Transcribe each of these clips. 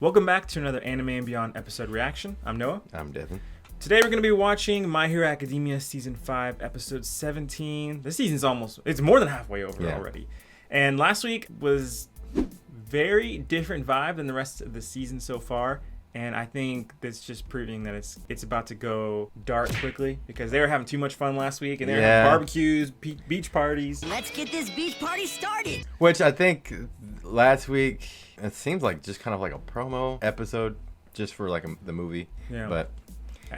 Welcome back to another Anime and Beyond episode reaction. I'm Noah. I'm Devin. Today we're going to be watching My Hero Academia Season 5, Episode 17. The season's it's more than halfway over already. And last week was very different vibe than the rest of the season so far. And I think that's just proving that it's about to go dark quickly because they were having too much fun last week and they were having barbecues, beach parties. Let's get this beach party started. Which I think last week, it seems like just kind of like a promo episode just for like the movie. Yeah. But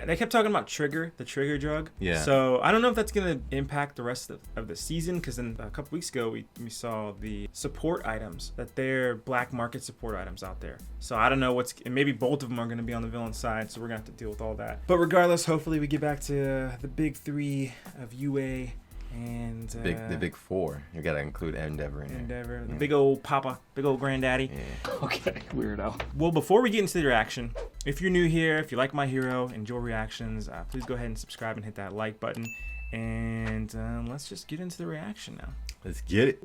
they kept talking about the trigger drug. Yeah. So I don't know if that's going to impact the rest of the season because then a couple weeks ago we saw the support items, that they're black market support items out there. So I don't know and maybe both of them are going to be on the villain side. So we're going to have to deal with all that. But regardless, hopefully we get back to the big three of UA and the big four. You got to include Endeavor in there. The big old papa, big old granddaddy. Yeah. Okay, weirdo. Well, before we get into the reaction, if you're new here, if you like My Hero, enjoy reactions, please go ahead and subscribe and hit that like button. And let's just get into the reaction now. Let's get it.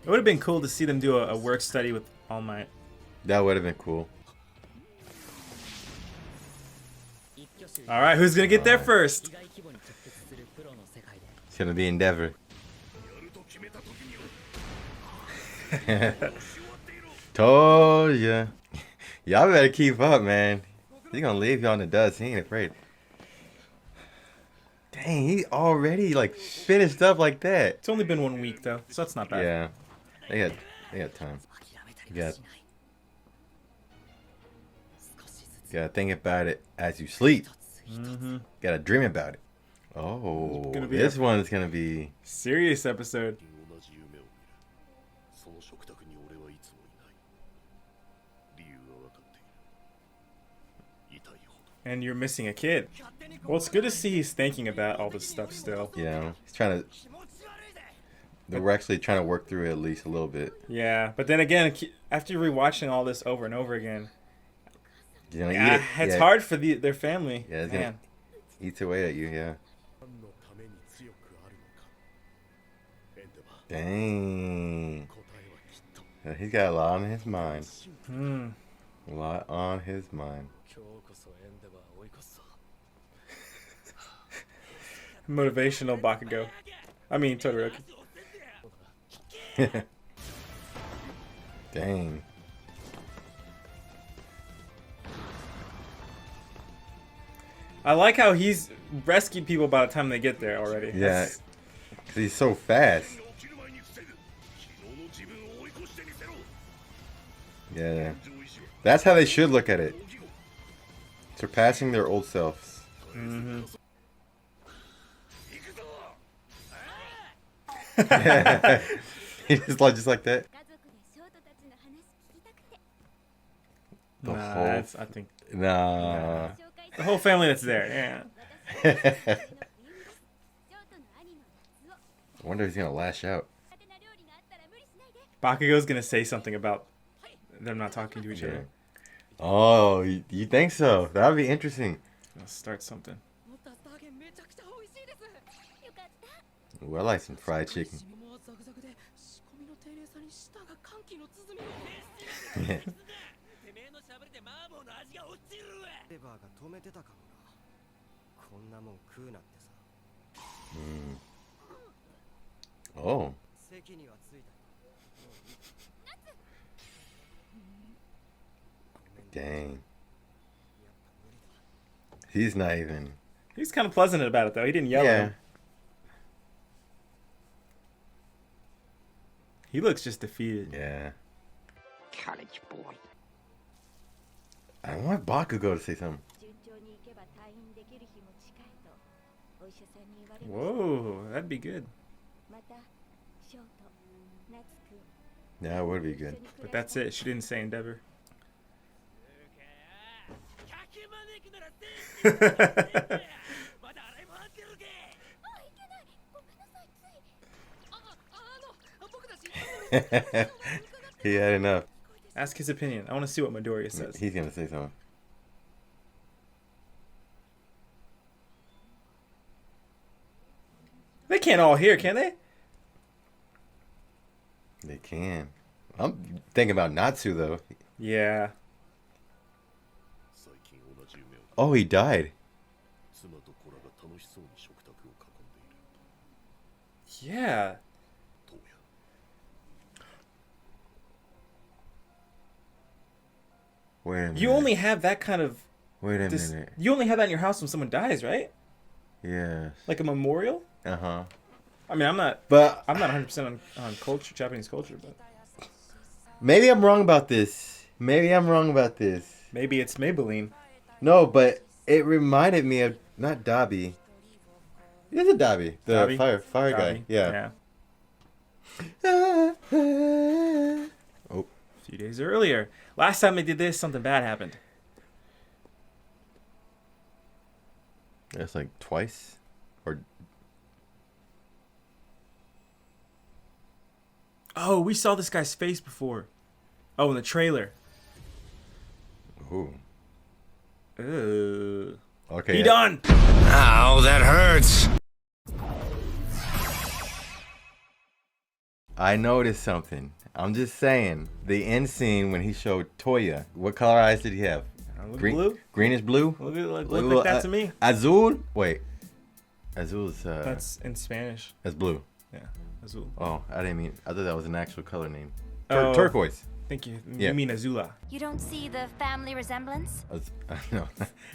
It would have been cool to see them do a work study with All Might. That would have been cool. All right, who's going to get there first? It's going to be Endeavor. Toya. Y'all better keep up, man. He's going to leave y'all in the dust. He ain't afraid. Dang, he already like finished up like that. It's only been 1 week, though, so that's not bad. Yeah, they got time. You gotta think about it as you sleep. Gotta dream about it. Oh, this one is gonna be serious episode. And you're missing a kid. Well, it's good to see he's thinking about all this stuff still. Yeah, he's trying to. We're actually trying to work through it at least a little bit. Yeah, but then again, after rewatching all this over and over again, it's hard for their family. Yeah, it's gonna eat away at you. Yeah. Dang. He's got a lot on his mind. A lot on his mind. Motivational Bakugo. I mean, Todoroki. Dang. I like how he's rescued people by the time they get there already. Yeah, because he's so fast. Yeah, that's how they should look at it. Surpassing their old selves. just like that. The whole family that's there. Yeah. I wonder if he's gonna lash out. Bakugo's gonna say something about them not talking to each other. Oh, you think so? That would be interesting. Let's start something. Ooh, I like some fried chicken. Oh. Dang. He's not even. He's kind of pleasant about it though. He didn't yell at him. He looks just defeated. Yeah. College boy. I want Bakugo to say something. Whoa, that'd be good. Yeah, it would be good. But that's it. She didn't say Endeavor. He had enough. Ask his opinion. I want to see what Midoriya says. He's gonna say something. They can't all hear, can they? They can. I'm thinking about Natsu though. Yeah. Oh, he died. Yeah. Wait a minute. You only have that kind of... Wait a minute. You only have that in your house when someone dies, right? Yes. Like a memorial? Uh-huh. I mean, I'm not But 100% on culture, Japanese culture, but... maybe I'm wrong about this. Maybe Maybe it's Maybelline. No, but it reminded me of... Not Dabi. It is a Dabi. The Dabi? fire guy. Dabi? Yeah. Oh. Oh. A few days earlier. Last time they did this, something bad happened. That's like twice? Or... Oh, we saw this guy's face before. Oh, in the trailer. Ooh. Ooh. Okay. He done! Ow, that hurts. I noticed something. I'm just saying. The end scene when he showed Toya, what color eyes did he have? Blue? Greenish blue? Look like that to me. Azul? Wait. Azul's That's in Spanish. that's blue. Yeah, azul. Oh, I didn't mean. I thought that was an actual color name. Oh. Turquoise. Thank you. Yeah. You mean Azula You don't see the family resemblance? No,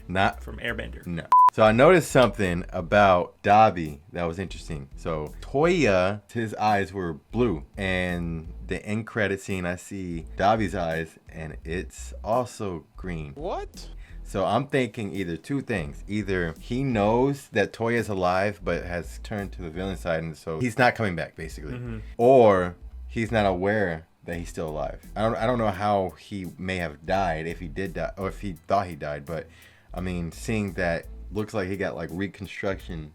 not. from Airbender. No. So I noticed something about Dabi that was interesting. So Toya, his eyes were blue, and the end credit scene I see Dabi's eyes, and it's also green. What? So I'm thinking either two things. Either he knows that Toya's alive, but has turned to the villain side, and so he's not coming back, basically. Mm-hmm. Or he's not aware that he's still alive. I don't know how he may have died, if he did die, or if he thought he died. But I mean, seeing that, looks like he got like reconstruction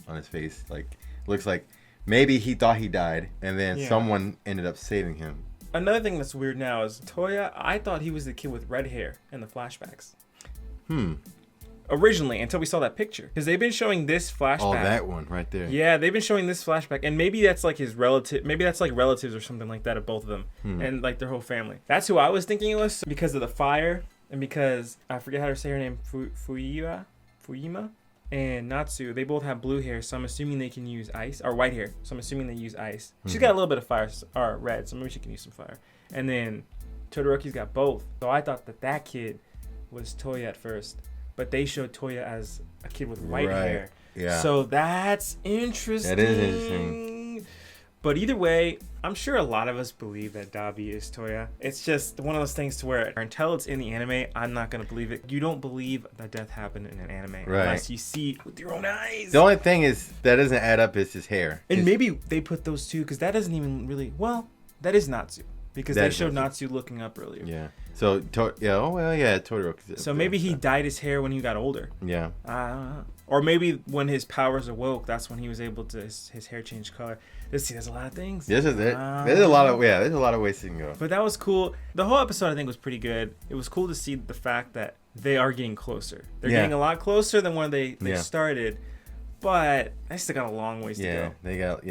on his face. Like, looks like maybe he thought he died, and then someone ended up saving him. Another thing that's weird now is Toya. I thought he was the kid with red hair in the flashbacks. Originally, until we saw that picture, because they've been showing this flashback. Oh, that one right there. Yeah, they've been showing this flashback, and maybe that's like his relative. Maybe that's like relatives or something like that of both of them, and like their whole family. That's who I was thinking it was because of the fire, and because I forget how to say her name, Fuyima, and Natsu. They both have blue hair, so I'm assuming they can use ice or white hair. So I'm assuming they use ice. She's got a little bit of fire or red, so maybe she can use some fire. And then Todoroki's got both. So I thought that kid was Toya at first, but they showed Toya as a kid with white hair. Yeah. So that's interesting. That is interesting. But either way, I'm sure a lot of us believe that Dabi is Toya. It's just one of those things to where until it's in the anime, I'm not gonna believe it. You don't believe that death happened in an anime unless you see it with your own eyes. The only thing is that doesn't add up is his hair. And maybe they put those two because that doesn't even really. Well, that is Natsu because they showed Natsu looking up earlier. Yeah. So Todoroki. So maybe he dyed his hair when he got older. Yeah. Or maybe when his powers awoke, that's when he was able to his hair changed color. There's a lot of things. There's a lot of ways you can go. But that was cool. The whole episode I think was pretty good. It was cool to see the fact that they are getting closer. They're getting a lot closer than when they started. But they still got a long ways to go. They got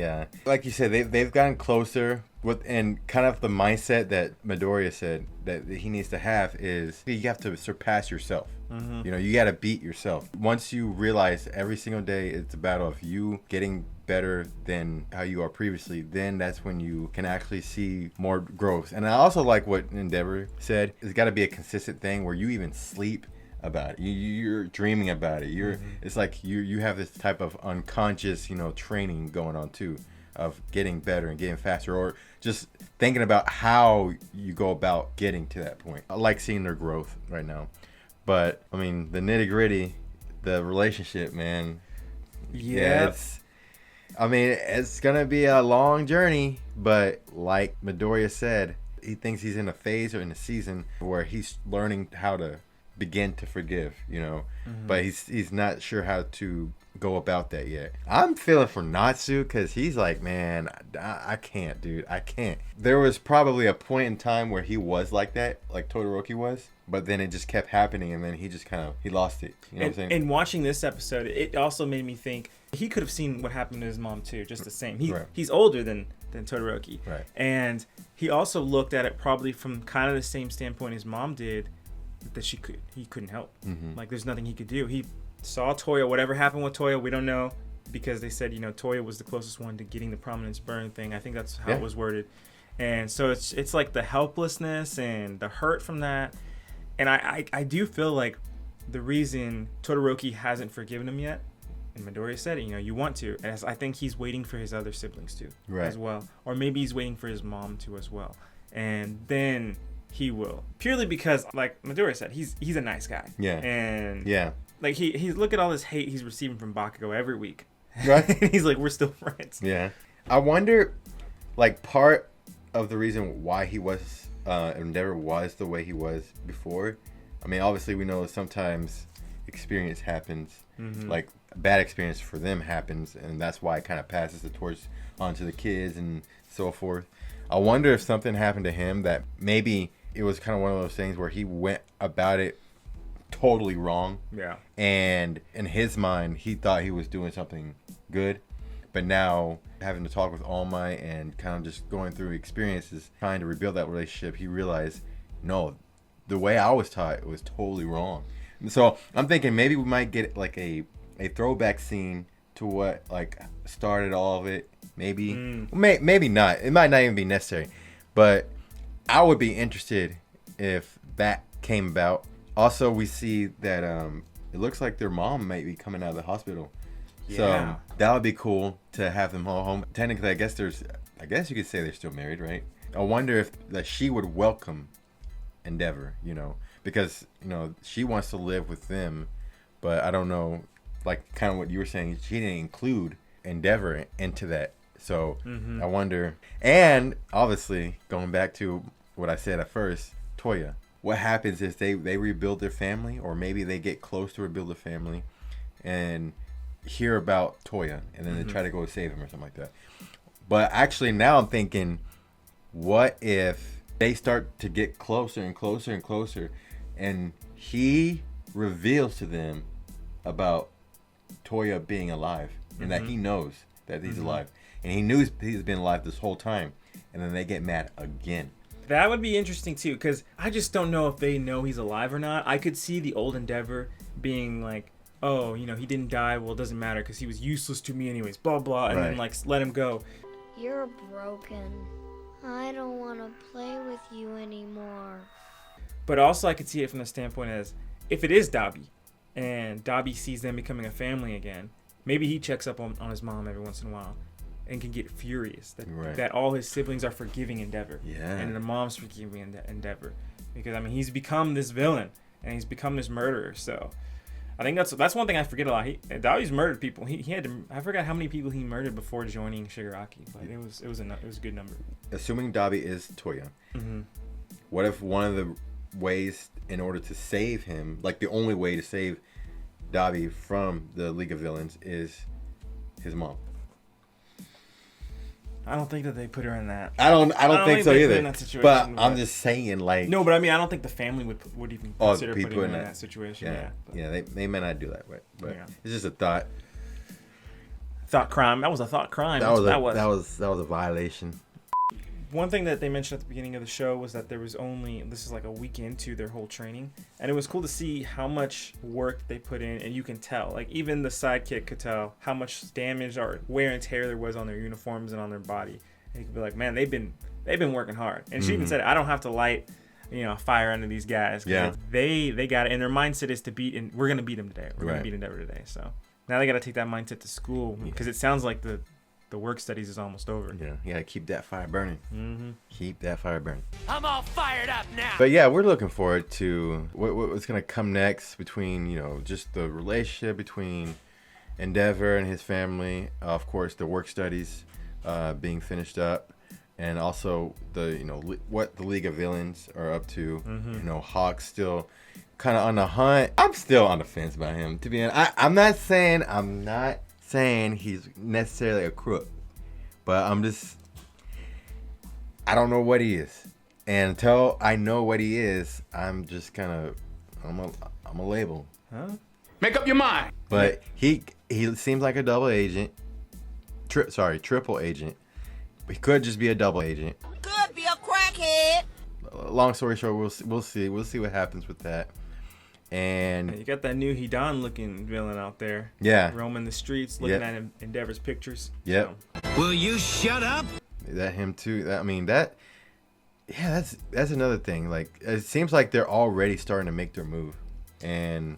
like you said, they've gotten closer with, and kind of the mindset that Midoriya said that he needs to have is you have to surpass yourself. You know, you got to beat yourself. Once you realize every single day it's a battle of you getting better than how you are previously, then that's when you can actually see more growth. And I also like what Endeavor said. It's got to be a consistent thing where you even sleep about it. You're dreaming about it. It's like you have this type of unconscious, training going on too, of getting better and getting faster, or just thinking about how you go about getting to that point. I like seeing their growth right now. But I mean, the nitty gritty, the relationship, man. Yeah. It's gonna be a long journey, but like Midoriya said, he thinks he's in a phase or in a season where he's learning how to begin to forgive, but he's not sure how to go about that yet. I'm feeling for Natsu because he's like, man, I can't, dude. I can't. There was probably a point in time where he was like that, like Todoroki was, but then it just kept happening, and then he just he lost it. You know what I'm saying? And watching this episode, it also made me think he could have seen what happened to his mom too, just the same. He's older than than Todoroki. Right. And he also looked at it probably from kind of the same standpoint his mom did, that he couldn't help. Like there's nothing he could do. He saw Toya. Whatever happened with Toya, we don't know, because they said Toya was the closest one to getting the prominence burn thing. I think that's how it was worded. And so it's like the helplessness and the hurt from that. And I do feel like the reason Todoroki hasn't forgiven him yet, and Midoriya said it, you want to, as I think he's waiting for his other siblings to as well, or maybe he's waiting for his mom to as well, and then he will, purely because, like Midoriya said, he's a nice guy, and like he's look at all this hate he's receiving from Bakugo every week, right? He's like, we're still friends. I wonder, like, part of the reason why he was Endeavor was the way he was before. I mean, obviously we know sometimes experience happens, like bad experience for them happens, and that's why it kind of passes the torch onto the kids and so forth. I wonder if something happened to him that maybe it was kind of one of those things where he went about it totally wrong. And in his mind, he thought he was doing something good, but now having to talk with All Might and kind of just going through experiences, trying to rebuild that relationship, he realized, no, the way I was taught, it was totally wrong. So I'm thinking maybe we might get like a throwback scene to what like started all of it. Maybe, maybe not. It might not even be necessary. But I would be interested if that came about. Also, we see that it looks like their mom might be coming out of the hospital. So that would be cool to have them all home. Technically, I guess you could say they're still married, right? I wonder if that she would welcome Endeavor, because she wants to live with them, but I don't know, like kind of what you were saying, she didn't include Endeavor into that. So I wonder, and obviously going back to what I said at first, Toya, what happens is they rebuild their family, or maybe they get close to rebuild a family and hear about Toya, and then they try to go save him or something like that. But actually now I'm thinking, what if they start to get closer and closer and closer, and he reveals to them about Toya being alive, and that he knows that he's alive, and he knew he's been alive this whole time, and then they get mad again. That would be interesting too, because I just don't know if they know he's alive or not. I could see the old Endeavor being like, oh, he didn't die, well, it doesn't matter because he was useless to me anyways, blah blah, and then like let him go. You're broken. I don't want to play with you anymore. But also I could see it from the standpoint as, if it is Dabi, and Dabi sees them becoming a family again, maybe he checks up on his mom every once in a while and can get furious that all his siblings are forgiving Endeavor. And the mom's forgiving Endeavor. Because, I mean, he's become this villain, and he's become this murderer, so... I think that's one thing I forget a lot. Dabi's murdered people. He had to. I forgot how many people he murdered before joining Shigaraki, but it was a good number. Assuming Dabi is Toya, what if one of the ways in order to save him, like the only way to save Dabi from the League of Villains, is his mom? I don't think that they put her in that. I don't think so either. But I'm just saying, like... No, but I mean, I don't think the family would even consider putting her in that situation. They may not do that way, but it's just a thought. Thought crime. That was a thought crime. That was a violation. One thing that they mentioned at the beginning of the show was that this is like a week into their whole training, and it was cool to see how much work they put in, and you can tell, like even the sidekick could tell how much damage or wear and tear there was on their uniforms and on their body. And you could be like, man, they've been working hard. And she even said, I don't have to light fire under these guys. They got it, and their mindset is to beat, and we're gonna beat them today. We're gonna beat Endeavor today. So now they got to take that mindset to school, because it sounds like the work studies is almost over. Yeah, you gotta keep that fire burning. Keep that fire burning. I'm all fired up now. But yeah, we're looking forward to what's gonna come next between just the relationship between Endeavor and his family. Of course, the work studies being finished up, and also the what the League of Villains are up to. Hawk's still kind of on the hunt. I'm still on the fence about him, to be honest. I'm not saying he's necessarily a crook, but I don't know what he is, and until I know what he is, I'm just kind of I'm a label. Make up your mind. But he seems like a double agent, triple agent, He could just be a double agent. Could be a crackhead. Long story short, we'll see what happens with that. And you got that new Hidan looking villain out there. Yeah. Roaming the streets, looking at Endeavor's pictures. Yep. So. Will you shut up? That him too. That's another thing. Like, it seems like they're already starting to make their move. And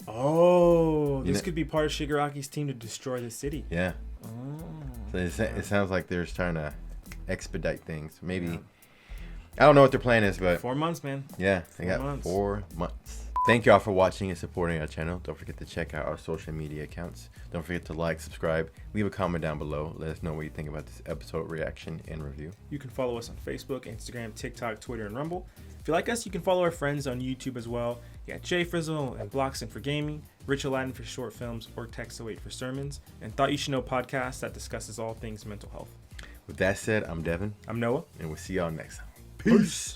this could be part of Shigaraki's team to destroy the city. Yeah. So it sounds like they're trying to expedite things. Maybe. Yeah. I don't know what their plan is, but 4 months, man. Yeah, they got 4 months. Thank y'all for watching and supporting our channel. Don't forget to check out our social media accounts. Don't forget to like, subscribe, leave a comment down below. Let us know what you think about this episode reaction and review. You can follow us on Facebook, Instagram, TikTok, Twitter, and Rumble. If you like us, you can follow our friends on YouTube as well. You got Jfrizl and Bloxtun for gaming, Rich Aladdin for short films, or Text08 for sermons, and Thought You Should Know podcast that discusses all things mental health. With that said, I'm Devin. I'm Noah. And we'll see y'all next time. Peace.